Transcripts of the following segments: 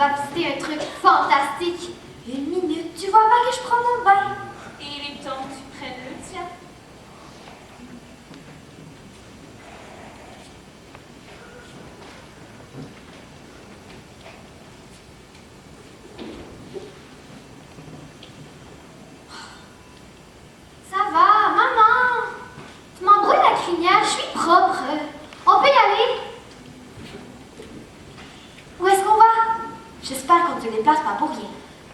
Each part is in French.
va visiter un truc fantastique. Une minute, tu vois pas que je prends mon bain. Et il est temps que tu prennes le tien. Ça va, maman. Tu m'embrouilles la crinière, je suis propre. On peut y aller? Où est-ce qu'on va? J'espère qu'on ne te déplace pas pour rien.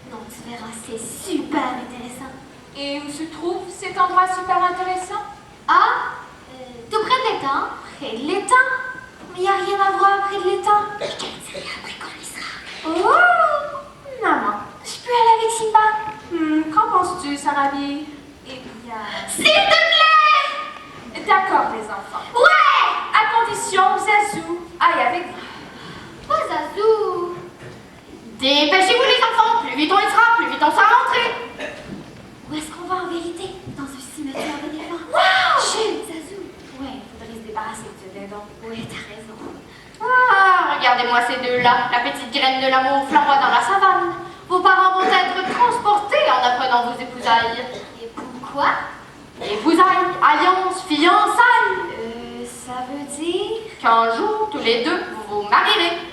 Non, tu verras, c'est super intéressant. Et où se trouve cet endroit super intéressant? Ah, tout près de l'étang. Près de l'étang? Mais il n'y a rien à voir près de l'étang. Je te le dirai après qu'on y sera. Oh! Maman, je peux aller avec Simba? Qu'en penses-tu, Sarabi? Eh bien... S'il te plaît! D'accord, les enfants. Ouais! À condition, Zazou aille avec vous. Pas Zazou. Dépêchez-vous les enfants, plus vite on y sera, plus vite on sera rentré. Où est-ce qu'on va en vérité? Dans un cimetière d'éléphants. Wow! Chut, Zazou. Ouais, faudrait se débarrasser de ce dindon. Ouais, t'as raison. Ah, regardez-moi ces deux-là, la petite graine de l'amour flamboie dans la savane. Vos parents vont être transportés en apprenant vos épousailles. Et pourquoi? Épousailles, alliance, fiançailles. Ça veut dire? Qu'un jour, tous les deux, vous vous marierez.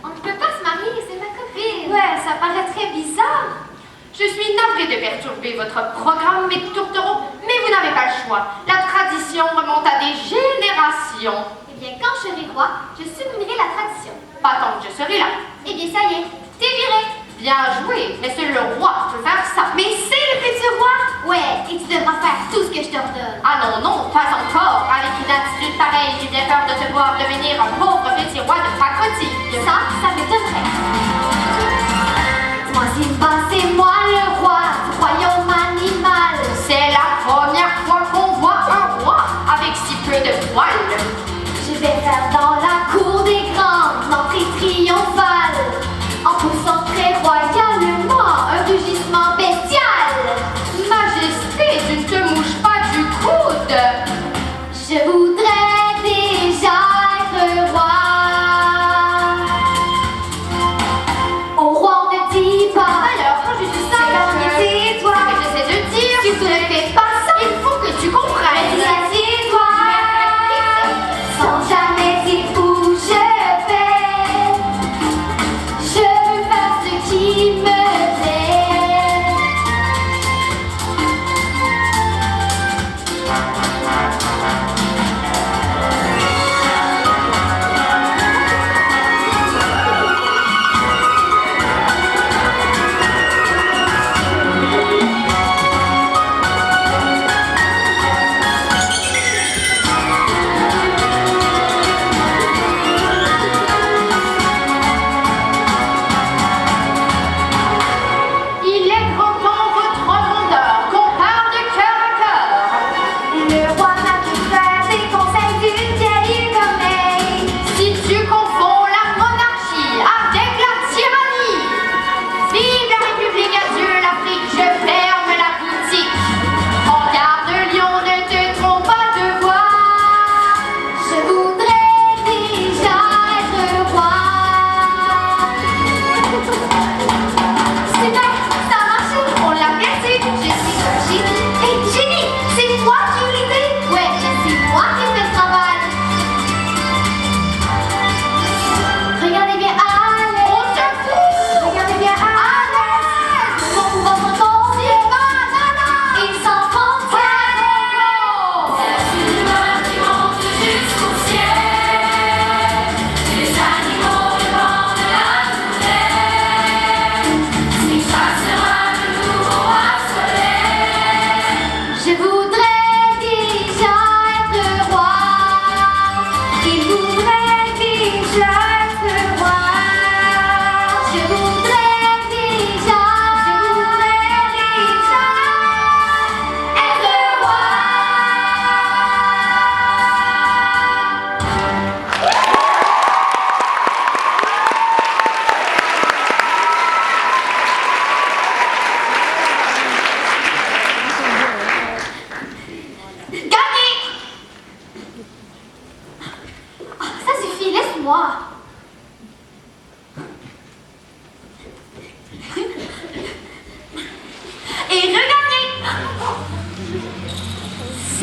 On ne peut pas se marier, c'est ma copine. Ouais, ça paraît très bizarre. Je suis navrée de perturber votre programme, mes tourtereaux, mais vous n'avez pas le choix. La tradition remonte à des générations. Eh bien, quand je serai roi, je sublimerai la tradition. Pas tant que je serai là. Eh bien, ça y est, t'es viré. Bien joué, mais seul le roi peut faire ça. Mais c'est le petit roi. Ouais, et tu devras faire tout ce que je t'ordonne. Ah non, non, pas encore. Avec une attitude pareille, j'ai bien peur de te voir devenir un pauvre petit roi de pacotille. Ça m'étonnerait. Moi, Simba, c'est moi le roi du royaume animal. C'est la première fois qu'on voit un roi avec si peu de poils. Je vais faire dans la cour des grands l'entrée triomphale, en poussant très royalement un rugissement bestial. Majesté, tu ne te mouches pas du coude. Je voudrais déjà être roi. Au roi, on ne dit pas. Alors, quand je dis ça, c'est toi. Ce que j'essaie de dire, si tu ne fais pas ça, il faut que tu comprennes. Assieds-toi. Sans jamais dire où je vais. Je veux faire ce qui me plaît. Il est grand temps, votre grandeur, qu'on parle de cœur à cœur. Le roi n'a que faire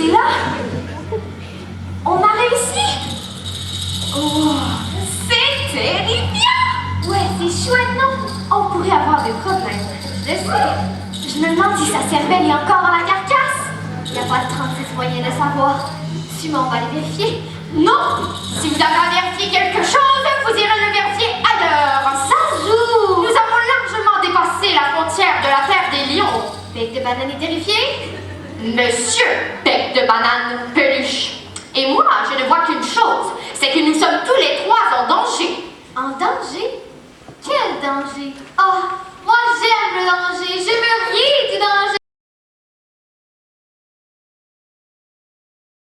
C'est là. On a réussi. Oh, c'est terrifiant. Ouais, c'est chouette, non? On pourrait avoir des problèmes. Je le sais. Je me demande si sa cervelle est encore dans la carcasse. Il n'y a pas de 36 moyens de savoir. Sûrement, on va les vérifier. Non! Si vous avez à vérifier quelque chose, vous irez le vérifier ailleurs. Ça joue. Nous avons largement dépassé la frontière de la terre des lions. Bec de banane est vérifié? Monsieur Bec de banane peluche. Et moi, je ne vois qu'une chose, c'est que nous sommes tous les trois en danger. En danger? Quel danger? Ah,